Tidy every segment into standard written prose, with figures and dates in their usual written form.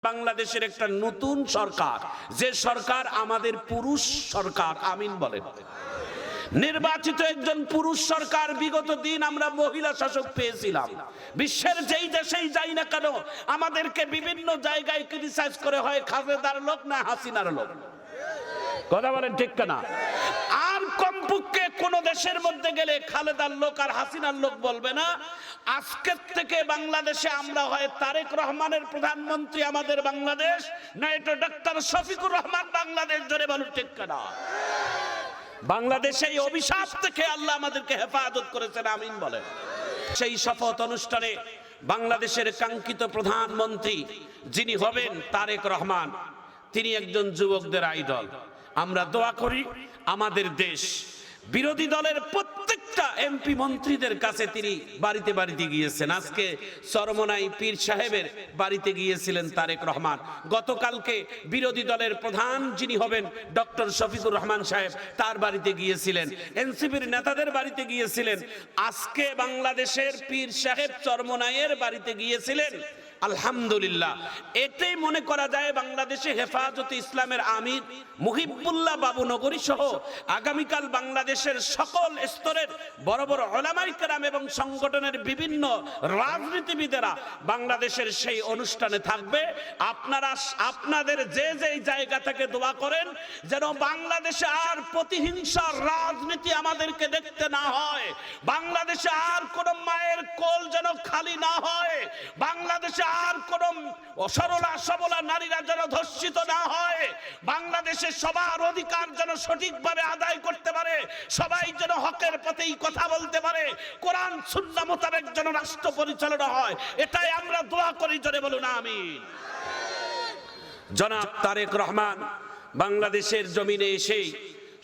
বাংলাদেশের একটা নতুন সরকার, যে সরকার আমাদের পুরুষ সরকার, আমিন বলেন। নির্বাচিত একজন পুরুষ সরকার। বিগত দিন আমরা মহিলা শাসক পেয়েছিলাম। বিশ্বের যেই দেশেই যাই না কেন আমাদেরকে বিভিন্ন জায়গায় ক্রিটিসাইজ করে, হয় খালেদার লোক না হাসিনার লোক। কথা বলেন ঠিক না? আর কমপক্ষে কোন দেশের মধ্যে গেলে খালেদার লোক আর হাসিনার লোক বলবে না। আজকের থেকে বাংলাদেশে আমরা হয় তারেক রহমানের প্রধানমন্ত্রী আমাদের বাংলাদেশ, না এটা ডক্টর শফিকুর রহমান বাংলাদেশ। ধরে বলুন ঠিক না? বাংলাদেশে এই অভিশাপ থেকে আল্লাহ আমাদেরকে হেফাজত করেছেন, আমিন বলেন। সেই শপথ অনুষ্ঠানে বাংলাদেশের কাঙ্ক্ষিত প্রধানমন্ত্রী যিনি হবেন তারেক রহমান, তিনি একজন যুবকদের আইডল। আমরা দোয়া করি আমাদের দেশ বিরোধী দলের প্রত্যেকটা এমপি মন্ত্রীদের কাছে তিনি বাড়িতে বাড়িতে গিয়েছেন। আজকে চরমনাই পীর সাহেবের বাড়িতে গিয়েছিলেন তারেক রহমান। গতকালকে বিরোধী দলের প্রধান যিনি হবেন ডক্টর শফিকুর রহমান সাহেব, তার বাড়িতে গিয়েছিলেন। এনসিপির নেতাদের বাড়িতে গিয়েছিলেন। আজকে বাংলাদেশের পীর সাহেব চরমনাইয়ের বাড়িতে গিয়েছিলেন। আলহামদুলিল্লাহ, এটাই মনে করা যায় বাংলাদেশে হেফাজতে ইসলামের আমির মুহিবুল্লাহ বাবুনগরী সহ আগামীকাল বাংলাদেশের সকল স্তরের বড় বড় উলামায়ে কেরাম এবং সংগঠনের বিভিন্ন রাজনীতিবিদেরা বাংলাদেশের সেই অনুষ্ঠানে থাকবে। আপনারা আপনাদের যে যে জায়গা থেকে দোয়া করেন যেন বাংলাদেশে আর প্রতিহিংসার রাজনীতি আমাদেরকে দেখতে না হয়, বাংলাদেশে আর কোন মায়ের কোল যেন খালি না হয়, বাংলাদেশে আর কোন সরলা সবলা নারীরা যেন ধর্ষিত না হয়, বাংলাদেশে সবার অধিকার যেন সঠিকভাবে আদায় করতে পারে, সবাই যেন হকের পথেই কথা বলতে পারে, কোরআন সুন্নাহ মোতাবেক যেন রাষ্ট্র পরিচালনা হয়, এটাই আমরা দোয়া করি। জোরে বলুন আমিন। জনাব তারেক রহমান বাংলাদেশের জমিনে এসে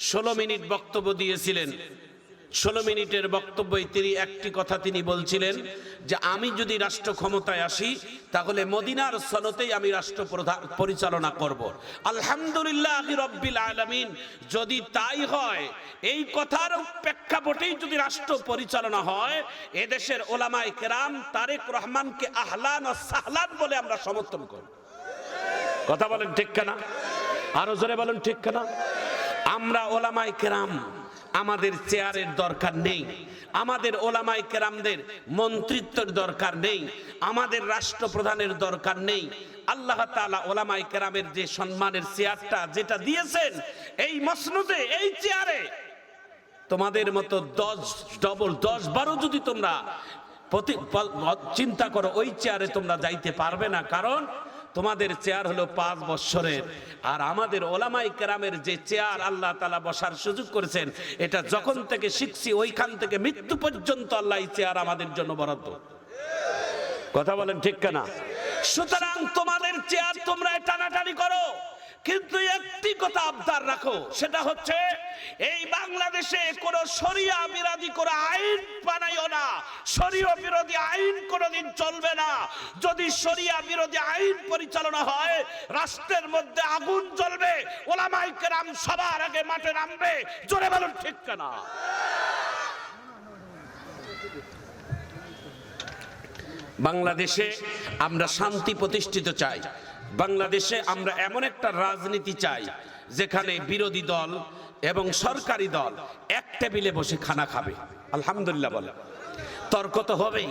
16 মিনিট বক্তব্য দিয়েছিলেন। 16 মিনিটের বক্তব্যে তিনি একটি কথা তিনি বলছিলেন যে আমি যদি রাষ্ট্র ক্ষমতায় আসি তাহলে মদিনার সনতেই আমি রাষ্ট্র পরিচালনা করব। আলহামদুলিল্লাহ রাব্বিল আলামিন, যদি তাই হয়, এই কথার প্রেক্ষাপটেই যদি রাষ্ট্র পরিচালনা হয়, এদেশের ওলামায়ে কেরাম তারেক রহমানকে আহলান ও সাহলান বলে আমরা সমর্থন করব। কথা বলেন ঠিক না? আরো জোরে বলেন ঠিক না? আমরা ওলামায়ে কেরাম আমাদের চেয়ারের দরকার নেই, আমাদের ওলামায়ে কেরামদের মন্ত্রিত্বের দরকার নেই, আমাদের রাষ্ট্রপ্রধানের দরকার নেই। আল্লাহ তাআলা ওলামায়ে কেরামের যে সম্মানের চেয়ারটা যেটা দিয়েছেন, এই মসনদে এই চেয়ারে তোমাদের মতো 10-12 যদি তোমরা চিন্তা করো, ওই চেয়ারে তোমরা যাইতে পারবে না। কারণ তোমাদের চেয়ার হলো 5 বছরের, আর আমাদের ওলামায়ে কেরামের যে চেয়ার আল্লাহ তাআলা বসার সুযোগ করেছেন, এটা যখন থেকে শিখছি ওইখান থেকে মৃত্যু পর্যন্ত আল্লাহ এই চেয়ার আমাদের জন্য বরাদ্দ। কথা বলেন ঠিক না? সুতরাং তোমাদের চেয়ার তোমরা টানাটানি করো, কিন্তু একটি কথা আবদার রাখো, সেটা হচ্ছে এই বাংলাদেশে কোন শরিয়া বিরোধী কোন আইন বানাইও না। শরিয়া বিরোধী আইন কোনদিন চলবে না। যদি শরিয়া বিরোধী আইন পরিচালনা হয়, রাষ্ট্রের মধ্যে আগুন জ্বলবে, ওলামায়ে কেরাম সবার আগে মাঠে নামবে। জোরে বলুন ঠিক না? বাংলাদেশে আমরা শান্তি প্রতিষ্ঠিত চাই। বাংলাদেশে আমরা এমন একটা রাজনীতি চাই যেখানে বিরোধী দল এবং সরকারি দল এক টেবিলে বসে খানা খাবে। আলহামদুলিল্লাহ বলে। তর্ক তো হবেই,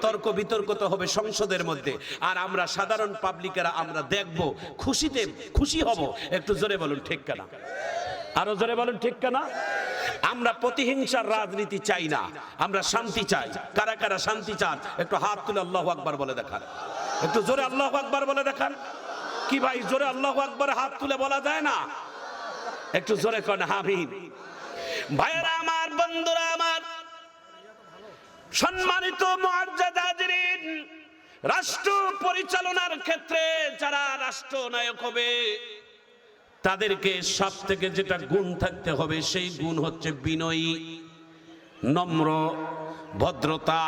তর্ক বিতর্ক তো হবে সংসদের মধ্যে, আর আমরা সাধারণ পাবলিকেরা আমরা দেখব, খুশি হব। একটু জোরে বলুন ঠিক না? আরো জোরে বলুন ঠিক না? আমরা প্রতিহিংসার রাজনীতি চাই না, আমরা শান্তি চাই। কারা কারা শান্তি চান একটু হাত তুলে আল্লাহু আকবার বলে দেখান। একটু জোরে আল্লাহু আকবার বলে দেখান। কি ভাই, জোরে আল্লাহু আকবার হাত তুলে বলা যায় না? একটু জোরে করেন আমিন। ভাইরা আমার, বন্ধুরা আমার, সম্মানিত মুআজ্জাজ হাজিরিন, রাষ্ট্র পরিচালনার ক্ষেত্রে যারা রাষ্ট্রনায়ক হবে তাদেরকে সব থেকে যেটা গুণ থাকতে হবে, সেই গুণ হচ্ছে বিনয়ী, নম্র, ভদ্রতা।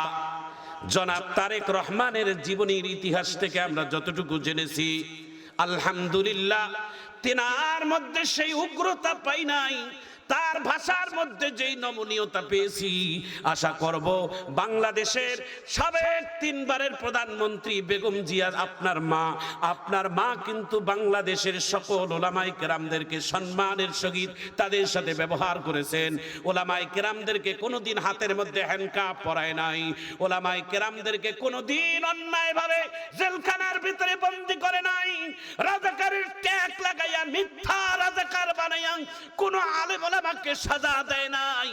জনাব তারেক রহমানের জীবনীর ইতিহাস থেকে আমরা যতটুকু জেনেছি, আলহামদুলিল্লাহ, তেনার মধ্যে সেই উগ্রতা পাই নাই, তার ভাষার মধ্যে যেই নমনীয়তা পেয়েছি, আশা করব বাংলাদেশের সাবেক 3 বারের প্রধানমন্ত্রী বেগম জিয়া আপনার মা কিন্তু বাংলাদেশের সকল ওলামায়ে কেরামদেরকে সম্মানের সহিত তাদের সাথে ব্যবহার করেছেন। ওলামায়ে কেরামদেরকে কোনোদিন হাতের মধ্যে হ্যান্ডকাপ পরায় নাই, ওলামায়ে কেরামদেরকে কোনোদিন অন্যায়ভাবে জেলখানার ভিতরে বন্দী করে নাই, রাজাকারের ট্যাগ লাগাইয়া মিথ্যা রাজাকার বানাইয়া কোন আলেম ওলামাকে সাজা দেয় নাই।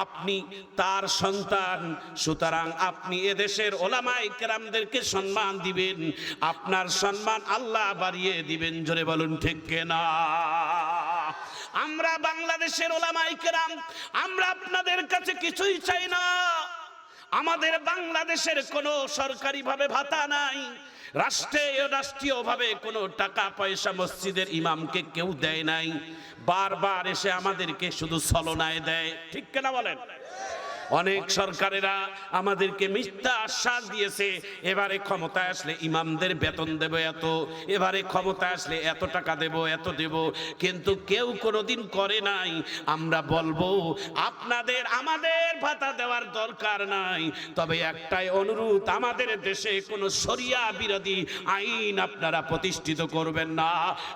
আপনি তার সন্তান, সুতরাং আপনি এদেশের ওলামায়ে কেরামদেরকে সম্মান দিবেন, আপনার সম্মান আল্লাহ বাড়িয়ে দিবেন। জোরে বলুন ঠিক কিনা? আমরা বাংলাদেশের ওলামায়ে কেরাম, আমরা আপনাদের কাছে কিছুই চাই না। আমাদের বাংলাদেশের কোনো সরকারিভাবে ভাতা নাই, রাষ্ট্রীয়ভাবে কোনো টাকা পয়সা মসজিদের ইমামকে কেউ দেয় নাই। বারবার এসে আমাদেরকে শুধু ছলনায় দেয়, ঠিক কিনা বলেন? অনেক সরকারেরা আমাদেরকে মিথ্যা আশ্বাস দিয়েছে, এবারে ক্ষমতায় আসলে ইমামদের বেতন দেব এত, এবারে ক্ষমতায় আসলে এত টাকা দেব, এত দেব, কিন্তু কেউ কোনোদিন করে নাই। আমরা বলবো আমাদের ভাতা দেওয়ার দরকার নাই, তবে একটাই অনুরোধ, আমাদের দেশে কোনো শরিয়া বিরোধী আইন আপনারা প্রতিষ্ঠিত করবেন না,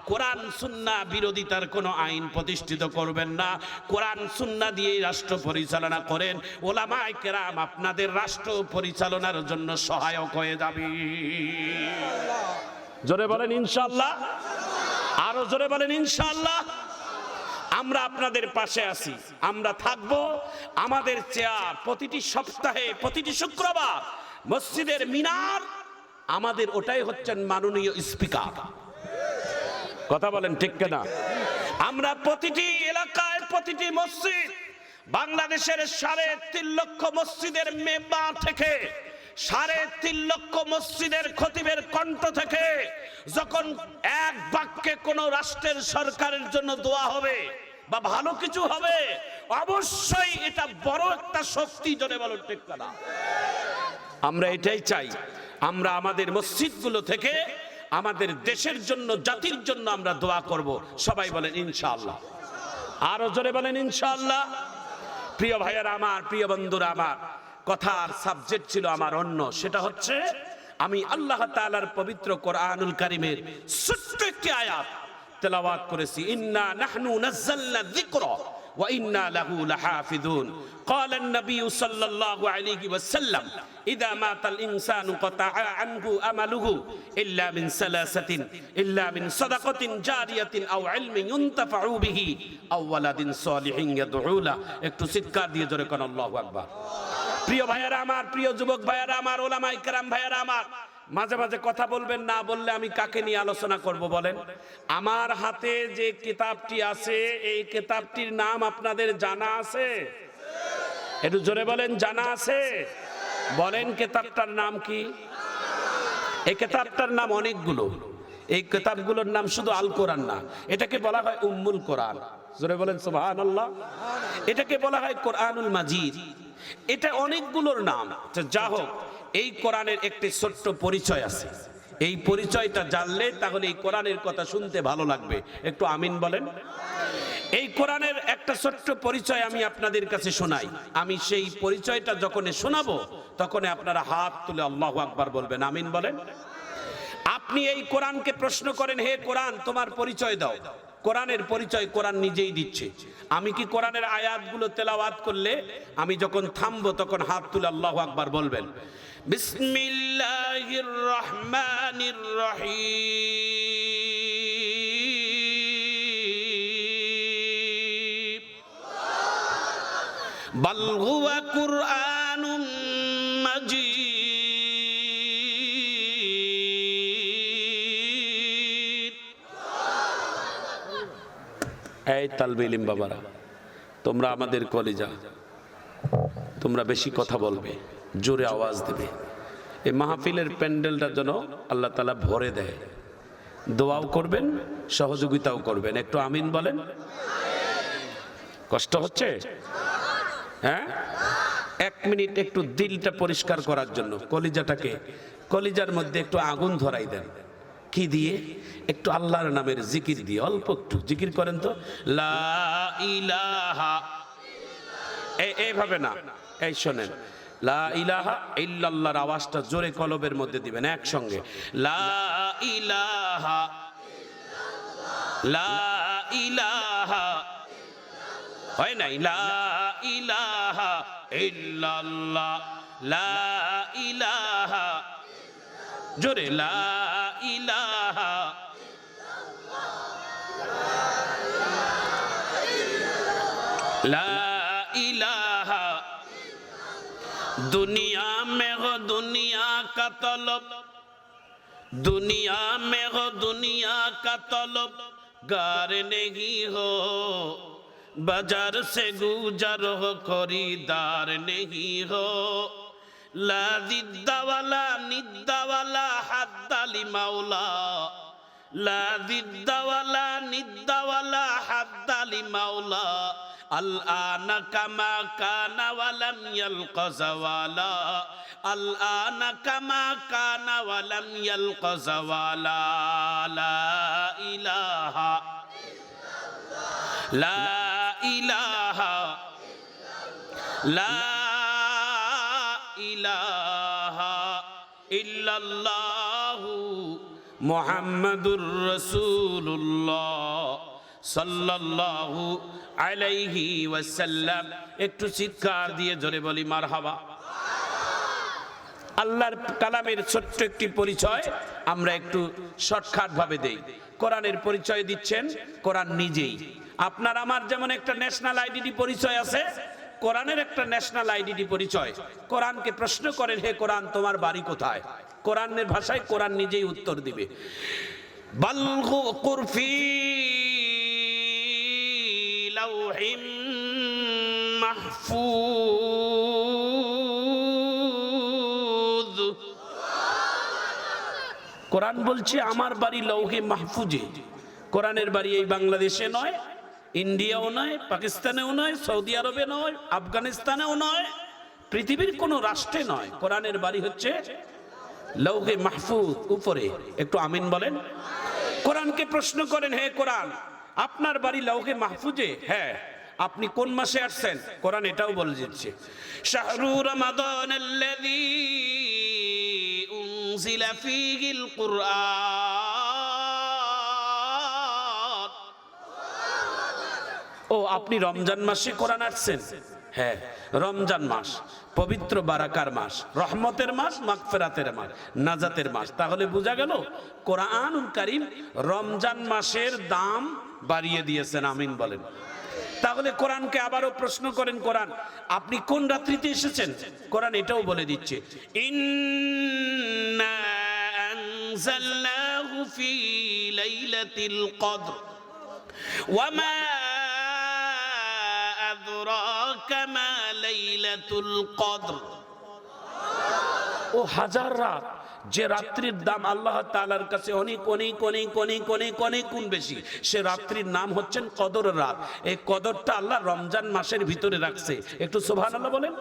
কোরআন সুন্নাহ বিরোধিতার কোনো আইন প্রতিষ্ঠিত করবেন না। কোরআন সুন্নাহ দিয়ে রাষ্ট্র পরিচালনা করেন, ওলামায়ে কেরাম আপনাদের রাষ্ট্র পরিচালনার জন্য সহায়ক হয়ে যাবে। জোরে বলেন ইনশাআল্লাহ, আরো জোরে বলেন ইনশাআল্লাহ। আমরা আপনাদের পাশে আছি, আমরা থাকব। আমাদের চেয়ার প্রতিটি সপ্তাহে, প্রতিটি শুক্রবার মসজিদের মিনার আমাদের, ওটাই হচ্ছেন মাননীয় স্পিকার। কথা বলেন ঠিক কিনা? আমরা প্রতিটি এলাকায়, প্রতিটি মসজিদ, বাংলাদেশের 3.5 লক্ষ মসজিদের মেম্বার থেকে, 3.5 লক্ষ মসজিদের খতিবের কণ্ঠ থেকে যখন এক বাক্যে কোন রাষ্ট্রের সরকারের জন্য দোয়া হবে বা ভালো কিছু হবে, অবশ্যই এটা বড় একটা শক্তি। জোরে বলুন ঠিক কিনা? আমরা এটাই চাই। আমরা আমাদের মসজিদগুলো থেকে আমাদের দেশের জন্য, জাতির জন্য আমরা দোয়া করব। সবাই বলেন ইনশাআল্লাহ, আরো জোরে বলেন ইনশাআল্লাহ। প্রিয় ভাইয়েরা আমার, প্রিয় বন্ধুরা আমার, কথার সাবজেক্ট ছিল আমার অন্য, সেটা হচ্ছে আমি আল্লাহ তাআলার পবিত্র কোরআনুল কারীমের ছোট্ট একটি আয়াত তেলাওয়াত করেছি। ইন্না নাহনু নাযালনা যিকরা ওয়া ইন্না লাহু লাহাফিযুন। قال النبي صلى الله عليه وسلم إذا مات الإنسان قطع عنه أمله إلا من ثلاثة إلا من صدقة جارية أو علم ينتفع به أو ولد صالح يدعو له। একটু চিৎকার দিয়ে জোরে কোন আল্লাহু আকবার। প্রিয় ভাইয়েরা আমার, প্রিয় যুবক ভাইয়েরা আমার, ওলামায়ে কেরাম ভাইয়েরা আমার, মাঝে মাঝে কথা বলবেন, না বললে আমি কাকে নিয়ে আলোচনা করব বলেন? আমার হাতে যে কিতাবটি আছে, এই কিতাবটির নাম আপনাদের জানা আছে? একটু জোরে বলেন, জানা আছে? বলেন কিতাবটার নাম কি? এই কিতাবটার নাম অনেকগুলো। এই কিতাবগুলোর নাম শুধু আল কোরআন না, এটাকে বলা হয় উম্মুল কোরআন। জোরে বলেন সুবহানাল্লাহ। এটাকে বলা হয় কোরআনুল মাজিদ। এটা অনেকগুলোর নাম। যা হোক, এই কোরআনের একটি ছোট্ট পরিচয় আছে। এই পরিচয়টা জানলে তাহলে এই কোরআনের কথা শুনতে ভালো লাগবে। একটু আমিন বলেন। এই কোরআনের একটা ছোট্ট পরিচয় আমি আপনাদের কাছে শোনাই। আমি সেই পরিচয়টা যখন শোনাবো তখন আপনারা হাত তুলে আল্লাহু আকবার বলবেন, আমিন বলেন। আপনি এই কোরআনকে প্রশ্ন করেন, হে কোরআন তোমার পরিচয় দাও। কোরআনের পরিচয় কোরআন নিজেই দিচ্ছে। আমি কি কোরআনের আয়াতগুলো তেলাওয়াত করলে আমি যখন থামবো তখন হাত তুলে আল্লাহু আকবার বলবেন। বিসমিল্লাহির রহমানির রহিম। বাল হুয়া কুরআনুম মাজিদ। এই তালবে ইলম বাবারা, তোমরা আমাদের কলিজা, তোমরা বেশি কথা বলবে, জোরে আওয়াজ দেবে। এই মাহফিলের প্যান্ডেলটা যেন আল্লাহ তাআলা ভরে দেয়। দোয়াও করবেন, সহযোগিতাও করবেন। একটু আমিন বলেন। কষ্ট হচ্ছে? হ্যাঁ, 1 মিনিট একটু দিলটা পরিষ্কার করার জন্য, কলিজাটাকে, কলিজার মধ্যে একটু আগুন ধরাই দেন। কি দিয়ে? একটু আল্লাহর নামের জিকির দিয়ে, অল্প একটু জিকির করেন তো। লা ইলাহা, এইভাবে না, এই শোনেন, লা ইলাহা ইল্লাল্লাহর আওয়াজটা জোরে কলবের মধ্যে দিবেন একসঙ্গে। লা ইলাহা, লা ইলাহা, হয় নাই? লা ইলাহা ইল্লাল্লাহ, লা ইলাহা, জোরে, লা ইলাহা, লা ইলাহা। दुनिया में हो दुनिया का तलब, दुनिया में हो दुनिया का तलब, गार नहीं हो बाजार से गुजर हो खरीदार नहीं हो। ला जिद्दा वाला निद्दा वाला हद्दाली मौला, ला जिद्दा वाला निद्दा वाला हद्दाली मौला। الآن كما كان ولم يلق زوالا، الآن كما كان ولم يلق زوالا. لا إله، لا إله، لا إله إلا الله محمد رسول الله সাল্লাল্লাহু আলাইহি ওয়াসাল্লাম। একটু চিৎকার দিয়ে জোরে বলি মারহাবা। আল্লাহর কালামের ছোট্ট একটি পরিচয় আমরা একটু শর্টকাট ভাবে দেই। কোরআনের পরিচয় দিচ্ছেন কোরআন নিজেই। আপনার আমার যেমন একটা ন্যাশনাল আইডেন্টি পরিচয় আছে, কোরআনের একটা ন্যাশনাল আইডেন্টি পরিচয়। কোরআনকে প্রশ্ন করেন, হে কোরআন তোমার বাড়ি কোথায়? কোরআনের ভাষায় কোরআন নিজেই উত্তর দিবে। বালগু কুরফি লাউহিম মাহফুজ। কোরআন বলছে আমার বাড়ি লৌহে মাহফুজে। কোরআনের বাড়ি এই বাংলাদেশে নয়, ইন্ডিয়াও নয়, পাকিস্তানেও নয়, সৌদি আরবে নয়, আফগানিস্তানেও নয়, পৃথিবীর কোন রাষ্ট্রে নয়। কোরআনের বাড়ি হচ্ছে লৌহে মাহফুজ, উপরে। একটু আমিন বলেন। কোরআনকে প্রশ্ন করেন, হে কোরআন আপনার বাড়ি লৌহে মাহফুজে? হ্যাঁ। আপনি কোন মাসে আসছেন? কোরআন এটাও বলে দিচ্ছে, শাহরু রমাদানাল্লাযী উনজিলা ফীহিল কুরআন। ও আপনি রমজান মাসে কোরআন আসছেন? হ্যাঁ, রমজান মাস পবিত্র বারাকার মাস, রহমতের মাস, মাগফিরাতের মাস, নাজাতের মাস। তাহলে বোঝা গেল কোরআনুল কারীম রমজান মাসের দাম বাড়িয়ে দিয়েছেন। আমিন বলেন। তাহলে কোরআনকে আবারও প্রশ্ন করেন, কোরআন আপনি কোন রাত্রিতে এসেছেন? কোরআন এটাও বলে দিচ্ছে, ইন্না আনজালনাহু ফি লাইলাতিল কদর ওয়া মা আদরাকা মা লাইলাতুল কদর। ও হাজার রাত, যে রাত্রির দাম আল্লাহ তাআলার কাছে অনেক অনেক অনেক অনেক অনেক অনেক গুণ বেশি, সে রাত্রির নাম হচ্ছেন কদর রাত। এই কদরটা আল্লাহ রমজান মাসের ভিতরে রাখছে। একটু সুবহানাল্লাহ বলেন।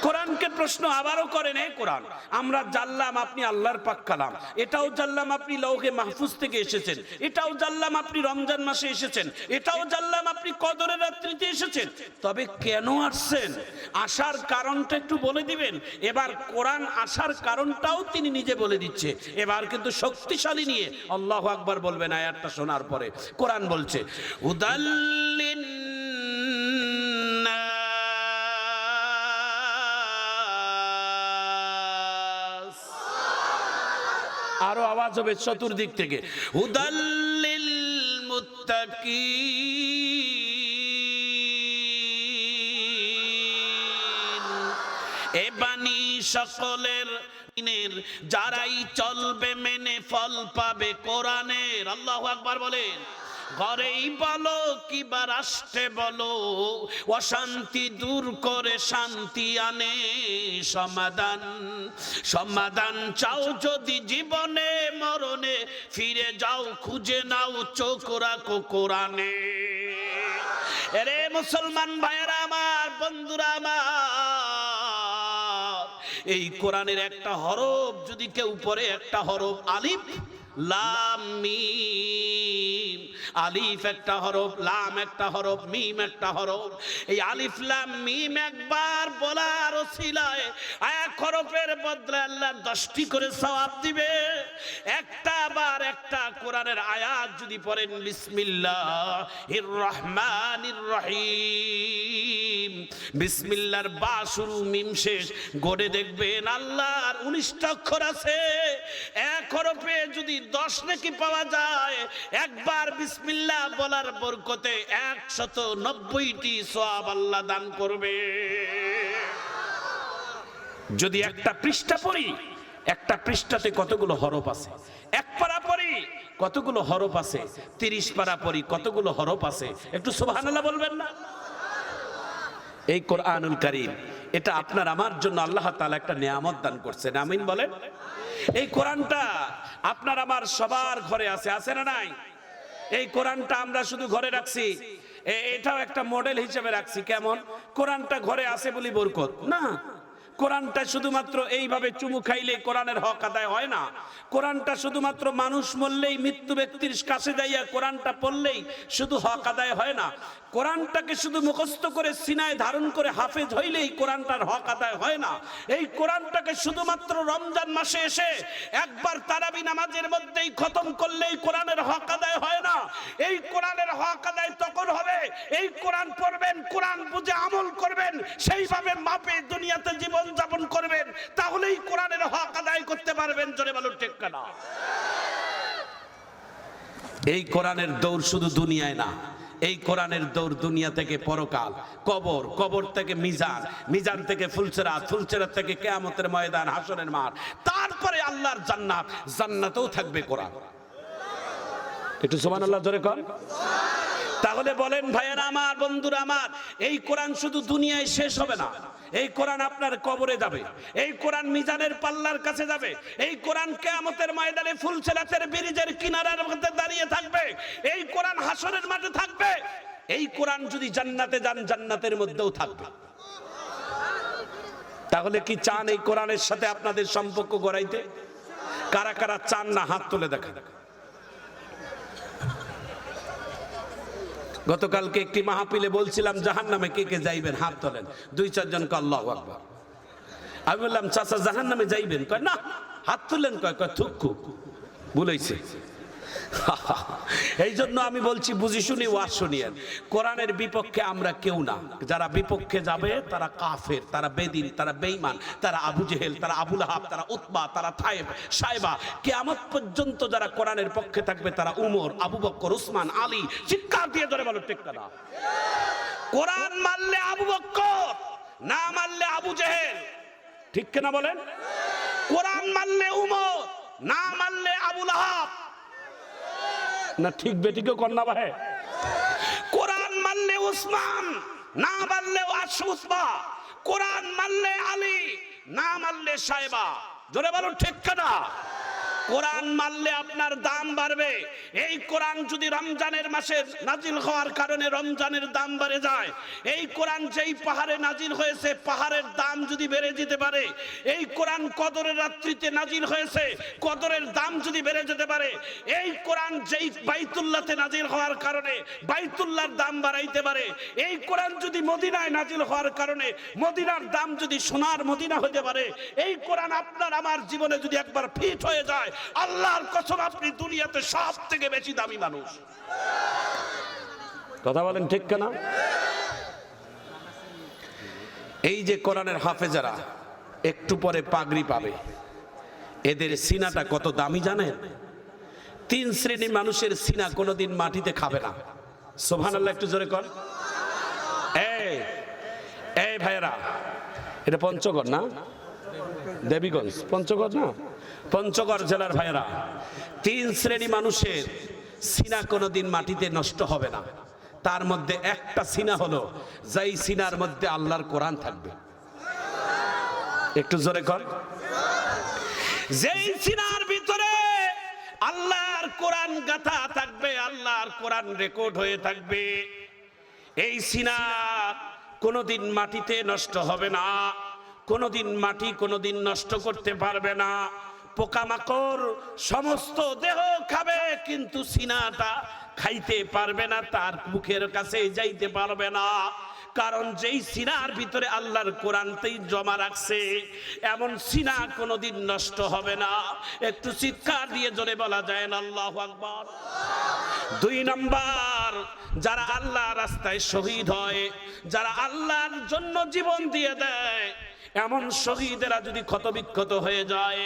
কোরআনকে প্রশ্ন আবারও করেন, হে কোরআন আমরা জানলাম আপনি আল্লাহর পাক কালাম, এটাও জানলাম আপনি লৌহে মাহফুজ থেকে এসেছেন, এটাও জানলাম আপনি রমজান মাসে এসেছেন, এটাও জানলাম আপনি কদরের রাত্রিতে এসেছেন, তবে কেন আসছেন? আসার কারণটা একটু বলে দিবেন। এবার কোরআন আসার কারণটাও তিনি নিজে বলে দিচ্ছে। এবার কিন্তু শক্তিশালী নিয়ে আল্লাহু আকবার বলবেন আয়াতটা শোনার পরে। কোরআন বলছে, উদাল্লিন আরো আওয়াজ হবে চতুর্দিক থেকে, হুদাল্লিল মুত্তাকিন। এ বাণী সকলের যারাই চলবে মেনে ফল পাবে কোরআনের। আল্লাহু আকবার বলেন। ঘরেই বলো কিবা রাষ্ট্রে বলো, অশান্তি দূর করে শান্তি আনে সমাধান। সমাধান চাও যদি জীবনে মরণে, ফিরে যাও খুঁজে নাও চোখ রাখো কোরআনে। এরে মুসলমান ভাইয়েরা আমার, বন্ধুরা আমার, এই কোরআনের একটা হরফ যদি কেউ পড়ে, একটা হরফ আলিফ লাম মিম। আলিফ একটা হরফ, লাম একটা হরফ, মিম একটা হরফ। এই আলিফ লাম মিম একবার বলার ওসিলায় এক হরফের বদলে আল্লাহ 10টি করে সওয়াব দিবে। একটা বার একটা কোরআনের আয়াত যদি পড়েন বিসমিল্লাহির রহমানির রহিম, বিসমিল্লাহর বা শুরু মিম শেষ, গড়ে দেখবেন আল্লাহর 19টা অক্ষর আছে। এক হরফে যদি 10 নেকি পাওয়া যায়, একবার বিসমিল্লাহ বলার বরকতে 190টি সওয়াব আল্লাহ দান করবে। যদি একটা পৃষ্ঠা পড়ি, একটা পৃষ্ঠাতে কতগুলো হরফ আছে? এক পারা পড়ি কতগুলো হরফ আছে? 30 পারা পড়ি কতগুলো হরফ আছে? একটু সুবহানাল্লাহ বলবেন না? এই কোরআনুল কারীম, এটা আপনার আমার জন্য আল্লাহ তাআলা একটা নিয়ামত দান করছেন। আমিন বলেন। এই কোরআনটা আপনার আমার সবার ঘরে আছে, আছে না নাই? এই কোরআনটা আমরা শুধু ঘরে রাখছি, এটাও একটা মডেল হিসেবে রাখছি। কেমন? কোরআনটা ঘরে আছে বলি বরকত না। কোরআনটা শুধুমাত্র এইভাবে চুমু খাইলে কোরআনের হক আদায় হয় না। কোরআনটা শুধুমাত্র মানুষ মরলেই, মৃত্যু ব্যক্তির কাছে যাইয়া কোরআনটা পড়লেই শুধু হক আদায় হয় না। কোরআনটাকে শুধু মুখস্থ করে সিনায় ধারণ করে হাফেজ হইলেই কোরআনটার হক আদায় হয় না। এই কোরআনটাকে শুধুমাত্র রমজান মাসে এসে একবার তারাবি নামাজের মধ্যেই খতম করলেই কোরআনের হক আদায় হয় না। এই কোরআনের হক আদায় তখন হবে, এই কোরআন পড়বেন, কোরআন বুঝে আমল করবেন, সেইভাবে মাপে দুনিয়াতে জীবন যাপন করবেন, তাহলেই কোরআনের হক আদায় করতে পারবেন। জোরে বলুন ঠিক কিনা? এই কোরআনের দৌড় শুধু দুনিয়ায় না, এই কোরআনের দৌড় দুনিয়া থেকে পরকাল, কবর, কবর থেকে মিজান, মিজান থেকে ফুলসেরাত, ফুলসেরাত থেকে কিয়ামতের ময়দান, হাসরের মাঠ, তারপরে আল্লাহর জান্নাত, জান্নাতেও থাকবে কোরআন। একটু সুবহানাল্লাহ জোরে কর। তাহলে বলেন ভাইয়েরা আমার, বন্ধুরা আমার, এই কোরআন শুধু দুনিয়ায় শেষ হবে না, এই কোরআন আপনার কবরে যাবে, এই কোরআন মিজানের পাল্লার কাছে যাবে, এই কোরআন কিয়ামতের ময়দানে ফুলসেরাতের ব্রিজের কিনারার মধ্যে দাঁড়িয়ে থাকবে, এই কোরআন হাসরের মাঠে থাকবে। এই কোরআন যদি জান্নাতে যান, জান্নাতের মধ্যেও থাকবে। তাহলে কি চান এই কোরআনের সাথে আপনাদের সম্পর্ক গড়াইতে? কারা কারা চান না হাত তুলে দেখা। গতকালকে একটি মাহফিলে বলছিলাম জাহান্নামে কে কে যাইবেন, হাত তোলেন। 2-4 জন কয় আল্লাহু আকবার। আমি বললাম চাচা জাহান্নামে যাইবেন? কয় না। হাত তুললেন? কয় থুকু বলেছে। এই জন্য আমি বলছি বুঝি শুনি ওয়াজ শুনিয়েন। কোরআনের বিপক্ষে আমরা কেউ না। যারা বিপক্ষে যাবে তারা কাফের, তারা বেদিন, তারা বেঈমান, তারা আবু জেহেল, তারা আবু লাহাব, তারা উতবা, তারা থায়েব, সাইবা। কিয়ামত পর্যন্ত যারা কোরআনের পক্ষে থাকবে তারা উমর, আবু বকর, উসমান, আলী। চিৎকার দিয়ে ধরে বলো ঠিক না? কোরআন মানলে আবু বকর, না মানলে আবু জেহেল। ঠিক কিনা বলেন? কোরআন মানলে উমর, না মানলে আবু লাহাব। না ঠিক বেটিকেও কন্যা বাহে। কোরআন মানলে উসমান, না মানলে আশুতবা। কোরআন মানলে আলী, না মানলে সাইবা। জোরে বলুন ঠিক কিনা? কোরআন মানলে আপনার দাম বাড়বে। এই কোরআন যদি রমজানের মাসে নাজিল হওয়ার কারণে রমজানের দাম বেড়ে যায়, এই কোরআন যেই পাহাড়ে নাজিল হয়েছে পাহাড়ের দাম যদি বেড়ে যেতে পারে, এই কোরআন কদরের রাত্রিতে নাজিল হয়েছে কদরের দাম যদি বেড়ে যেতে পারে, এই কোরআন যেই বাইতুল্লাহতে নাজিল হওয়ার কারণে বাইতুল্লাহর দাম বাড়াইতে পারে, এই কোরআন যদি মদিনায় নাজিল হওয়ার কারণে মদিনার দাম যদি সোনার মদিনা হতে পারে, এই কোরআন আপনার আমার জীবনে যদি একবার ফিট হয়ে যায়, আল্লাহর কসম আপনি দুনিয়াতে সব থেকে বেশি দামি মানুষ। কথা বলেন ঠিক কিনা? এই যে কোরআনের হাফেজারা একটু পরে পাগড়ি পাবে, এদের সিনাটা কত দামি জানেন? 3 শ্রেণীর মানুষের সিনা কোনোদিন মাটিতে খাবে না। সুবহানাল্লাহ একটু জোরে কর। এই ভাইয়েরা, এটা পঞ্চগড় না? দেবীগঞ্জ পঞ্চগড় না? পঞ্চগড় জেলার ভাইয়েরা, 3 শ্রেণী মানুষের সিনা কোনোদিন মাটিতে নষ্ট হবে না। তার মধ্যে একটা সিনা হলো যেই সিনার মধ্যে আল্লাহর কোরআন থাকবে। একটু জোরে কর। যেই সিনার ভিতরে আল্লাহর কোরআন গাথা থাকবে, আল্লাহর কোরআন রেকর্ড হয়ে থাকবে, এই সিনা কোনোদিন মাটিতে নষ্ট হবে না। কোনোদিন মাটি কোনোদিন নষ্ট করতে পারবে না। পোকামাকড় সমস্ত দেহ খাবে, কিন্তু সিনাটা খাইতে পারবে না, তার মুখের কাছে যাইতে পারবে না। কারণ যেই সিনার ভিতরে আল্লাহর কোরআনতেই জমা রাখছে, এমন সিনা কোনোদিন নষ্ট হবে না। একটু চিৎকার দিয়ে জোরে বলা যায় না আল্লাহু আকবার। 2 নাম্বার, যারা আল্লাহ রাস্তায় শহীদ হয়, যারা আল্লাহর জন্য জীবন দিয়ে দেয়, এমন শহীদেরা যদি ক্ষতবিক্ষত হয়ে যায়,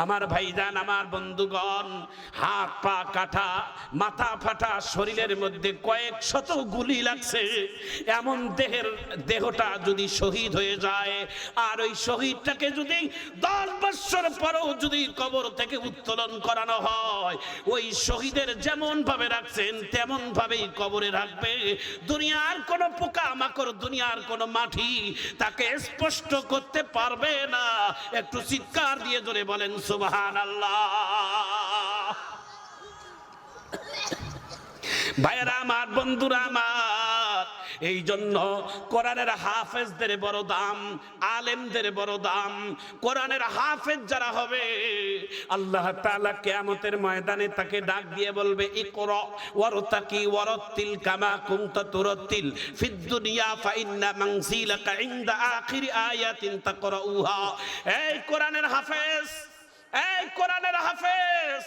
আমার ভাইজান, আমার বন্ধুগণ, হাত পা কাটা, মাথা ফাটা, শরীরের মধ্যে কয়েক শত গুলি লাগছে, এমন দেহটা যদি শহীদ হয়ে যায়, আর ওই শহীদটাকে যদি 10 বছর পরেও যদি কবর থেকে উত্তোলন করানো হয়, ওই শহীদের যেমন ভাবে রাখছেন তেমন ভাবেই কবরে রাখবে। দুনিয়ার কোনো পোকা মাকড়, দুনিয়ার কোনো মাটি তাকে স্পষ্ট করতে পারবে না। একটু চিৎকার দিয়ে জোরে বলেন সুবহানাল্লাহ। ভাইরা আমার, বন্ধুরা আমার, এই জন্য কোরআনের হাফেজদের বড় দাম, আলেমদের বড় দাম। কোরআনের হাফেজ যারা হবে, আল্লাহ তাআলা কিয়ামতের ময়দানে তাকে ডাক দিয়ে বলবে, ইকরা ওয়ারতাকি ওয়ারাতিল কামা কুনতা তুরাতিল ফিদ দুনিয়া ফাইন্না মানজিলাকা ইনদা আখির আয়াতিন তাকরাউহা। এই কোরআনের হাফেজ, এই কোরআনের হাফেজ,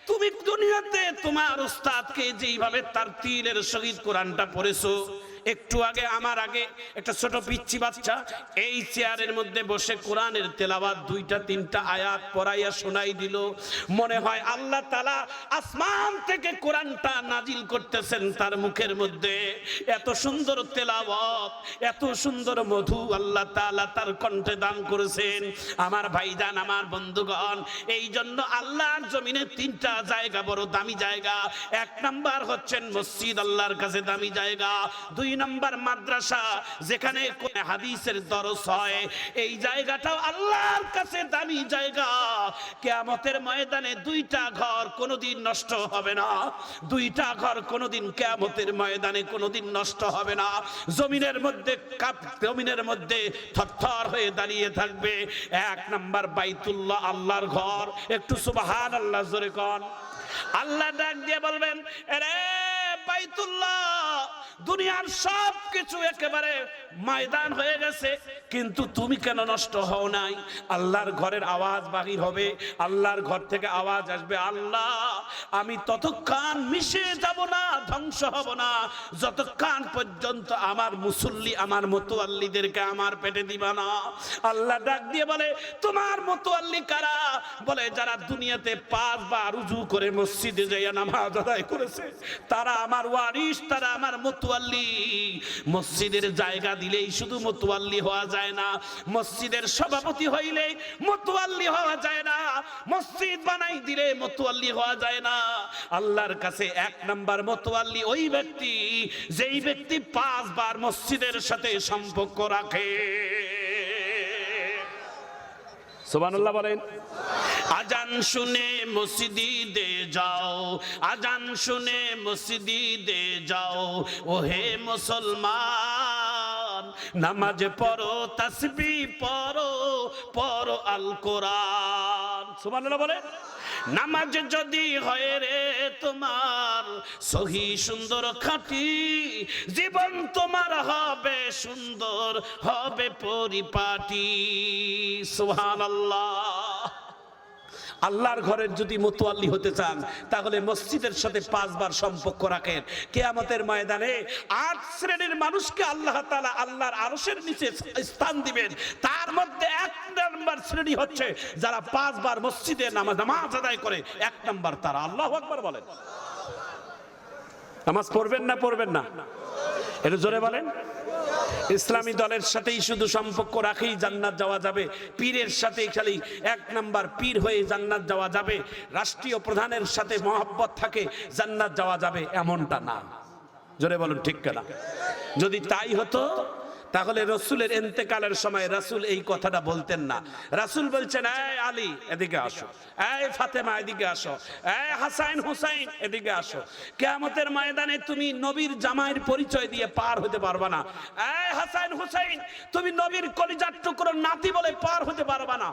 তুমি দুনিয়াতে তোমার উস্তাদকে যেইভাবে তারতিলের সহিত কোরআনটা পড়েছো, একটু আগে আমার আগে একটা ছোট পিচ্চি বাচ্চা এই চেয়ারের মধ্যে বসে কোরআনের তেলাওয়াত 2-3টা আয়াত পড়াইয়া শোনাই দিল। মনে হয় আল্লাহ তাআলা আসমান থেকে কোরআনটা নাজিল করতেছেন তার মুখের মধ্যে। এত সুন্দর তেলাওয়াত, এত সুন্দর মধু আল্লাহ তাআলা তার কণ্ঠে দান করেছেন। আমার ভাইজান, আমার বন্ধুগণ, এই জন্য আল্লাহর জমিনে 3টা জায়গা বড় দামি জায়গা। 1 নাম্বার হচ্ছেন মসজিদ, আল্লাহর কাছে দামি জায়গা। 2 নাম্বার মাদ্রাসা, যেখানে হাদিসের দরস হয়, এই জায়গাটাও আল্লাহর কাছে দামি জায়গা। কিয়ামতের ময়দানে 2টা ঘর কোনোদিন নষ্ট হবে না, 2টা ঘর কোনোদিন কিয়ামতের ময়দানে কোনোদিন নষ্ট হবে না। জমিনের মধ্যে থরথর হয়ে দাঁড়িয়ে থাকবে। 1 নাম্বার বাইতুল্লাহ, আল্লাহর ঘর। একটু সুবহানাল্লাহ জোরে কোন। আল্লাহ ডাক দিয়ে বলবেন, আরে বাইতুল্লাহ, দুনিয়ার সব কিছু একেবারে ময়দান হয়ে গেছে, কিন্তু তুমি কেন নষ্ট হও নাই? আল্লাহর ঘরের আওয়াজ বাহির হবে, আল্লাহর ঘর থেকে আওয়াজ আসবে, আল্লাহ, আমি ততক্ষণ মিশে যাব না, ধ্বংস হব না, যতক্ষণ পর্যন্ত আমার মুসল্লি, আমার মুতাওয়াল্লিদেরকে আমার পেটে দিবা না। আল্লাহ ডাক দিয়ে বলে, তোমার মুতাওয়াল্লি কারা? বলে, যারা দুনিয়াতে 5 বার উযু করে মসজিদে যাইয়া নামাজ আদায় করেছে, তারা আমার ওয়ারিস, তারা আমার মুতাওয়াল্লি। মসজিদের জায়গা দিলেই শুধু মুতাওয়াল্লি হওয়া যায় না, মসজিদের সভাপতি হইলেই মুতাওয়াল্লি হওয়া যায় না, মসজিদ বানাই দিলে মুতাওয়াল্লি হওয়া যায় না। আল্লাহর কাছে 1 নাম্বার মুতাওয়াল্লি ওই ব্যক্তি, যেই ব্যক্তি 5 বার মসজিদের সাথে সম্পর্ক রাখে। সুবহানাল্লাহ বলেন। আজান শুনে মসজিদে যাও, আজান শুনে মসজিদে যাও, ওহে মুসলমান, নামাজ পড়ো, তাসবিহ পড়ো, পড়ো আল কোরআন। সুবহানাল্লাহ বলে। নামাজ যদি হয় রে তোমার সহি সুন্দর খাঁটি, জীবন তোমার হবে সুন্দর, হবে পরিপাটি। সুবহানাল্লাহ। আল্লাহর ঘরের যদি মুতাওয়াল্লি হতে চান, তাহলে মসজিদের সাথে 5 বার সম্পর্ক রাখেন। কিয়ামতের ময়দানে 8 শ্রেণীর মানুষকে আল্লাহ তাআলা আল্লাহর আরশের নিচে স্থান দিবেন। তার মধ্যে 1 নাম্বার শ্রেণী হচ্ছে যারা 5 বার মসজিদে নামাজ আদায় করে। 1 নাম্বার তারা। আল্লাহু আকবার বলেন। নামাজ পড়বেন না পড়বেন না? একটু জোরে বলেন। ইসলামী দলের সাথেই শুধু সম্পর্ক রাখেই জান্নাত যাওয়া যাবে, পীরের সাথে খালি 1 নাম্বার পীর হয়ে জান্নাত যাওয়া যাবে, রাষ্ট্রীয় প্রধানের সাথে মহব্বত থাকে জান্নাত যাওয়া যাবে, এমনটা না। জোরে বলুন ঠিক কিনা? যদি তাই হতো তাহলে রসুলের ইন্তেকালের সময় রাসূল এই কথাটা বলতেন না। রাসূল বলছেন, এই আলী এদিকে আসো, এই ফাতেমা এদিকে আসো, এই হাসান হুসাইন এদিকে আসো। কিয়ামতের ময়দানে তুমি নবীর জামাইয়ের পরিচয় দিয়ে পার হতে পারবে না। এই হাসান হুসাইন তুমি নবীর কলিজার টুকরো নাতি বলে পার হতে পারবে না।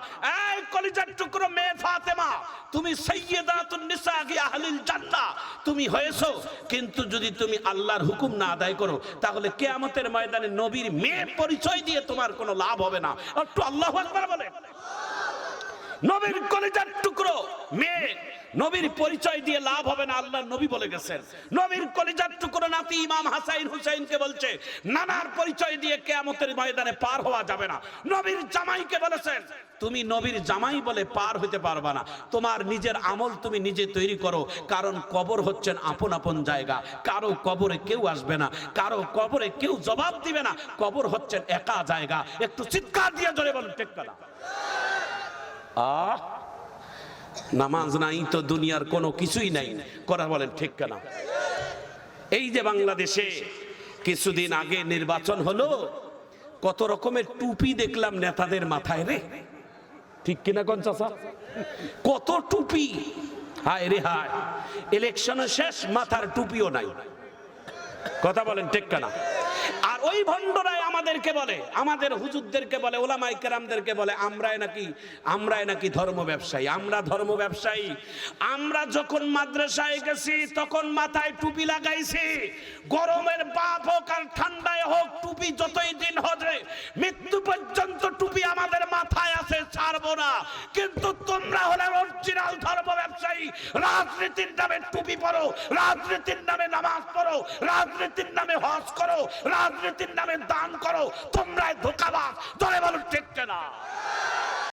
এই কলিজার টুকরো মেয়ে ফাতেমা তুমি সাইয়্যিদাতুন নিসা আহলিল জান্নাহ তুমি হয়েছো, কিন্তু যদি তুমি আল্লাহর হুকুম না আদায় করো তাহলে কিয়ামতের ময়দানে নবীর মেয়ে পরিচয় দিয়ে তোমার কোনো লাভ হবে না। একটু আল্লাহু আকবার বলে। নবীর কলিজার টুকরো মেয়ে নবীর পরিচয় দিয়ে লাভ হবে না, আল্লাহর নবী বলে গেছেন। নবীর কলিজার টুকরো নাতি ইমাম হাসান হুসাইনকে বলছে নানার পরিচয় দিয়ে কিয়ামতের ময়দানে পার হওয়া যাবে না। নবীর জামাইকে বলেছেন তুমি নবীর জামাই বলে পার হতে পারবা না, তোমার নিজের আমল তুমি নিজে তৈরি করো, কারণ কবর হচ্ছেন আপন আপন জায়গা। কারো কবরে কেউ আসবে না, কারো কবরে কেউ জবাব দিবে না, কবর হচ্ছেন একা জায়গা। একটু চিৎকার দিয়ে জোরে বলুন ঠিক না? নামাজ নাই তো দুনিয়ার কোনো কিছুই নাই, করা বলেন ঠিক না? এই যে বাংলাদেশে কিছুদিন আগে নির্বাচন হলো, কত রকমের টুপি দেখলাম নেতাদের মাথায় রে, ঠিক কিনা কোন চাচা? কত টুপি, হায় রে হায়। ইলেকশন শেষ, মাথার টুপিও নাই, কথা বলেন ঠিক না? আর ওই ভণ্ডরাই আমাদেরকে বলে, আমাদের হুজুরদেরকে বলে, ওলামায়ে কেরামদেরকে বলে আমরাই নাকি ধর্ম ব্যবসায়ী। আমরা ধর্ম ব্যবসায়ী? আমরা যখন মাদ্রাসায় গেছি তখন মাথায় টুপি লাগাইছি, গরমের বাপ হোক আর ঠান্ডায় হোক টুপি যতই দিন হবে মৃত্যু পর্যন্ত টুপি আমাদের মাথায় আছে, ছাড়বো না। কিন্তু তোমরা হলে অরিজিনাল ধর্ম ব্যবসায়ী। রাজনীতির নামে টুপি পরো, রাজনীতির নামে নামাজ পড়ো, রাজনীতির নামে হজ করো, রাজনীতির নামে দান করো, তোমরাই ধোঁকাবাজ। ধরে বলো ঠিক না?